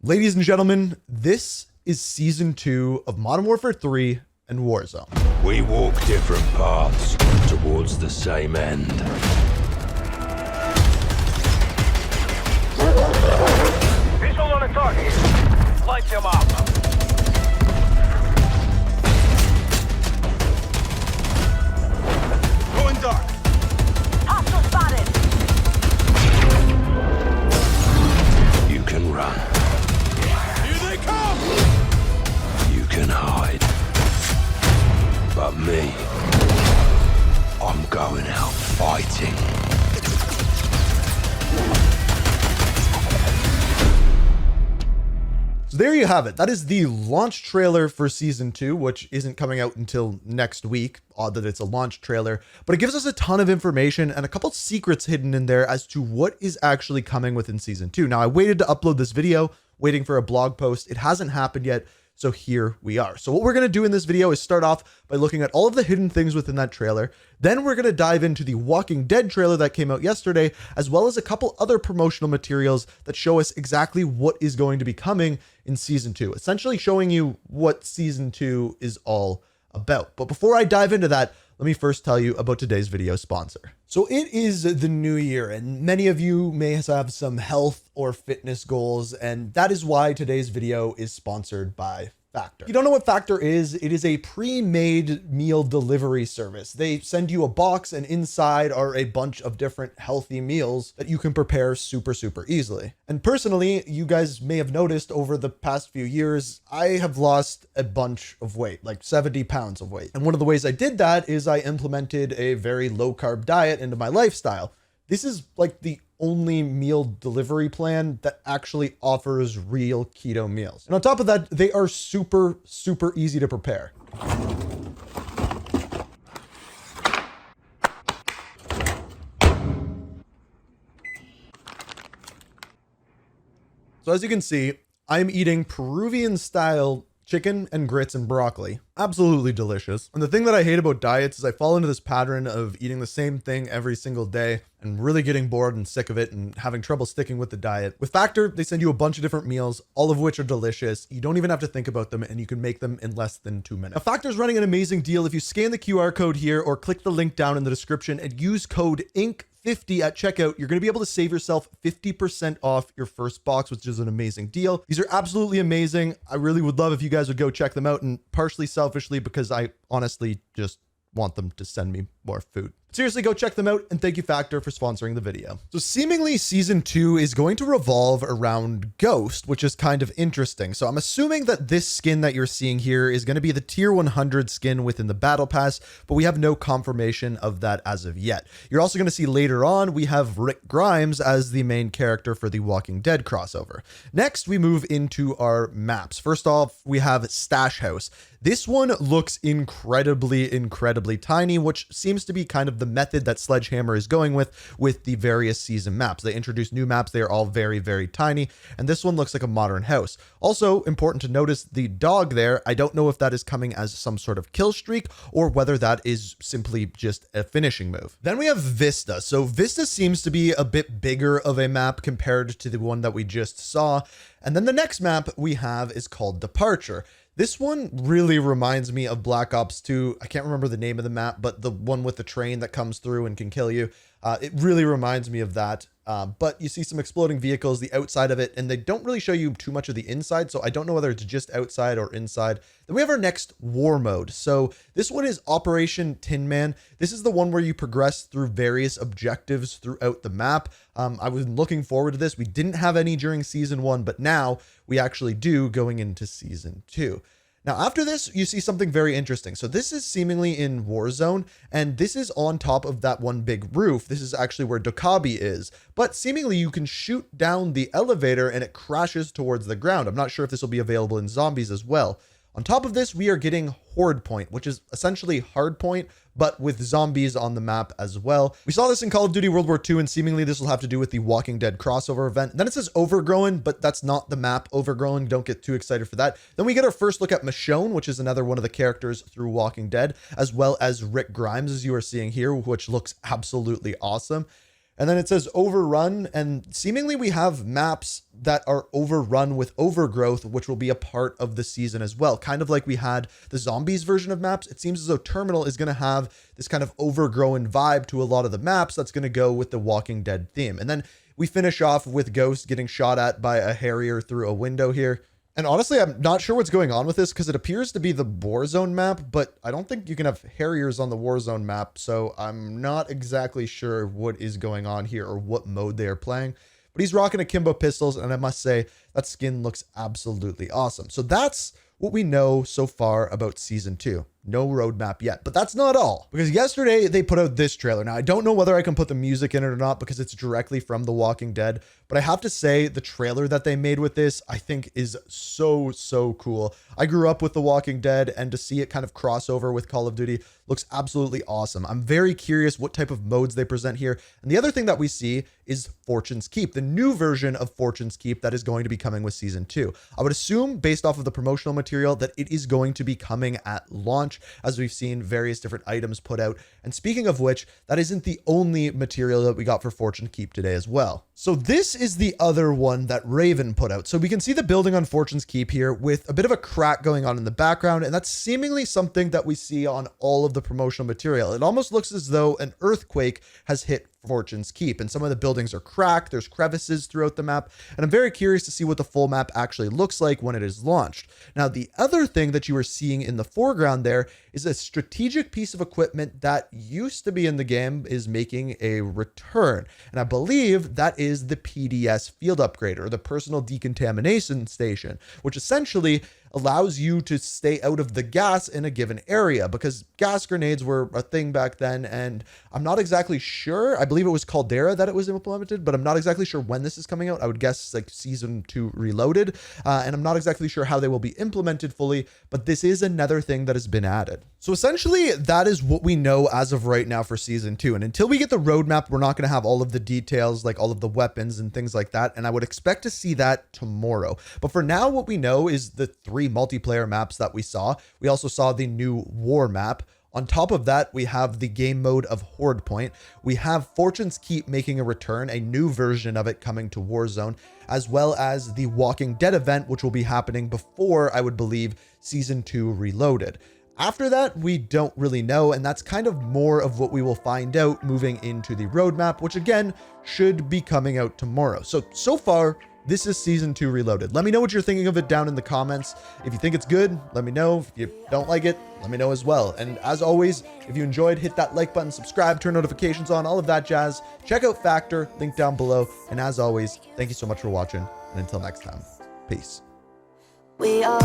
Ladies and gentlemen, this is Season 2 of Modern Warfare 3 and Warzone. We walk different paths towards the same end. Visual on a target. Light them up. Going dark. Hostile spotted. You can run. Here they come! You can hide. But me, I'm going out fighting. So there you have it. That is the launch trailer for Season 2, which isn't coming out until next week. Odd that it's a launch trailer, but it gives us a ton of information and a couple secrets hidden in there as to what is actually coming within Season 2. Now, I waited to upload this video, waiting for a blog post. It hasn't happened yet. So here we are. So what we're going to do in this video is start off by looking at all of the hidden things within that trailer. Then we're going to dive into the Walking Dead trailer that came out yesterday, as well as a couple other promotional materials that show us exactly what is going to be coming in Season 2, essentially showing you what Season 2 is all about. But before I dive into that, let me first tell you about today's video sponsor. So it is the new year, and many of you may have some health or fitness goals, and that is why today's video is sponsored by Factor. If you don't know what Factor is, it is a pre-made meal delivery service. They send you a box, and inside are a bunch of different healthy meals that you can prepare super easily. And personally, you guys may have noticed over the past few years, I have lost a bunch of weight, like 70 pounds of weight. And one of the ways I did that is I implemented a very low carb diet into my lifestyle. This is like the only meal delivery plan that actually offers real keto meals. And on top of that, they are super easy to prepare. So as you can see, I'm eating Peruvian style chicken and grits and broccoli. Absolutely delicious. And the thing that I hate about diets is I fall into this pattern of eating the same thing every single day and really getting bored and sick of it and having trouble sticking with the diet. With Factor, they send you a bunch of different meals, all of which are delicious. You don't even have to think about them, and you can make them in less than 2 minutes. Now, Factor's running an amazing deal. If you scan the QR code here or click the link down in the description and use code INC50 at checkout, you're going to be able to save yourself 50% off your first box, which is an amazing deal. These are absolutely amazing. I really would love if you guys would go check them out, and partially selfishly because I honestly just want them to send me more food. Seriously, go check them out, and thank you Factor for sponsoring the video. So seemingly Season 2 is going to revolve around Ghost, which is kind of interesting. So I'm assuming that this skin that you're seeing here is going to be the tier 100 skin within the battle pass, but we have no confirmation of that as of yet. You're also going to see later on, we have Rick Grimes as the main character for the Walking Dead crossover. Next, we move into our maps. First off, we have Stash House. This one looks incredibly tiny, which seems to be kind of the method that Sledgehammer is going with the various season maps. They introduce new maps. They are all very tiny, and this one looks like a modern house. Also important to notice the dog there. I don't know if that is coming as some sort of kill streak or whether that is simply just a finishing move. Then we have Vista. So Vista seems to be a bit bigger of a map compared to the one that we just saw. And then the next map we have is called Departure. This one really reminds me of Black Ops 2. I can't remember the name of the map, but the one with the train that comes through and can kill you. It really reminds me of that. But you see some exploding vehicles, the outside of it, and they don't really show you too much of the inside. So I don't know whether it's just outside or inside. Then we have our next war mode. So this one is Operation Tin Man. This is the one where you progress through various objectives throughout the map. I was looking forward to this. We didn't have any during Season 1, but now we actually do going into Season 2. Now, after this, you see something very interesting. So this is seemingly in Warzone, and this is on top of that one big roof. This is actually where Dokabi is, but seemingly you can shoot down the elevator and it crashes towards the ground. I'm not sure if this will be available in zombies as well. On top of this, we are getting Horde Point, which is essentially Hardpoint, but with zombies on the map as well. We saw this in Call of Duty World War II, and seemingly this will have to do with the Walking Dead crossover event. And then it says Overgrown, but that's not the map Overgrown. Don't get too excited for that. Then we get our first look at Michonne, which is another one of the characters through Walking Dead, as well as Rick Grimes, as you are seeing here, which looks absolutely awesome. And then it says overrun, and seemingly we have maps that are overrun with overgrowth, which will be a part of the season as well. Kind of like we had the zombies version of maps. It seems as though Terminal is going to have this kind of overgrown vibe to a lot of the maps that's going to go with the Walking Dead theme. And then we finish off with Ghost getting shot at by a Harrier through a window here. And honestly, I'm not sure what's going on with this because it appears to be the Warzone map, but I don't think you can have Harriers on the Warzone map. So I'm not exactly sure what is going on here or what mode they are playing. But he's rocking akimbo pistols, and I must say that skin looks absolutely awesome. So that's what we know so far about Season 2. No roadmap yet, but that's not all, because yesterday they put out this trailer. Now, I don't know whether I can put the music in it or not because it's directly from The Walking Dead, but I have to say the trailer that they made with this, I think is so cool. I grew up with The Walking Dead, and to see it kind of cross over with Call of Duty looks absolutely awesome. I'm very curious what type of modes they present here. And the other thing that we see is Fortune's Keep, the new version of Fortune's Keep that is going to be coming with Season 2. I would assume, based off of the promotional material, that it is going to be coming at launch, as we've seen various different items put out. And speaking of which, that isn't the only material that we got for Fortune Keep today as well. So this is the other one that Raven put out. So we can see the building on Fortune's Keep here with a bit of a crack going on in the background, and that's seemingly something that we see on all of the promotional material. It almost looks as though an earthquake has hit Fortune's Keep, and some of the buildings are cracked. There's crevices throughout the map, and I'm very curious to see what the full map actually looks like when it is launched. Now, the other thing that you are seeing in the foreground there is a strategic piece of equipment that used to be in the game is making a return, and I believe that is the PDS field upgrader, or the personal decontamination station, which essentially allows you to stay out of the gas in a given area, because gas grenades were a thing back then, and I'm not exactly sure. I believe it was Caldera that it was implemented, but I'm not exactly sure when this is coming out. I would guess like Season 2 Reloaded, and I'm not exactly sure how they will be implemented fully, but this is another thing that has been added. So essentially, that is what we know as of right now for Season 2, and until we get the roadmap, we're not going to have all of the details, like all of the weapons and things like that, and I would expect to see that tomorrow. But for now, what we know is the 3 multiplayer maps that we saw. We also saw the new war map. On top of that, we have the game mode of Horde Point. We have Fortune's Keep making a return, a new version of it coming to Warzone, as well as the Walking Dead event, which will be happening before, I would believe, Season 2 Reloaded. After that, we don't really know, and that's kind of more of what we will find out moving into the roadmap, which again, should be coming out tomorrow. So far, this is Season 2 Reloaded. Let me know what you're thinking of it down in the comments. If you think it's good, let me know. If you don't like it, let me know as well. And as always, if you enjoyed, hit that like button, subscribe, turn notifications on, all of that jazz. Check out Factor, link down below. And as always, thank you so much for watching. And until next time, peace. We are